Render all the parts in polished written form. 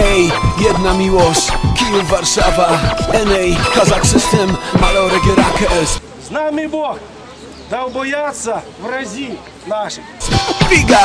Ej, jedna miłość, Kijów, Warszawa, NA, Kazak System, Malorek Rakels. С нами Бог дал бояться врази наших. Biga!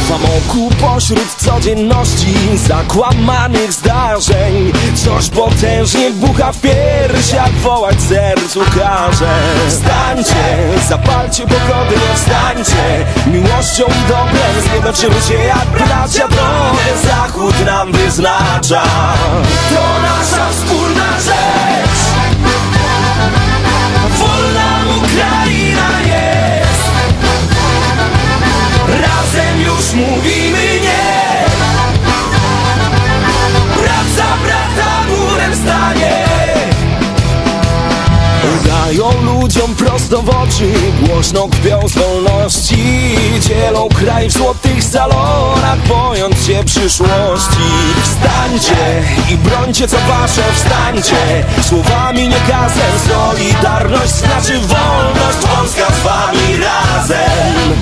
W amoku pośród codzienności, zakłamanych zdarzeń, coś potężnie bucha w piersiach, wołać sercu każe. Wstańcie, zapalcie pochodnie, wstańcie, miłością i dobrem zjednoczymy się jak bracia, drogę Zachód nam wyznacza. To nasza wspólna rzecz, wolna Ukraina jest. Razem już mówimy nie. Brat za brata murem stanie. Udają ludziom prosto w oczy, głośno kpią z wolności, dzielą kraj w złotych salonach, bojąc się przyszłości. Wstańcie i brońcie co wasze, wstańcie, słowami nie gazem. Solidarność znaczy wolność, Polska z wami razem.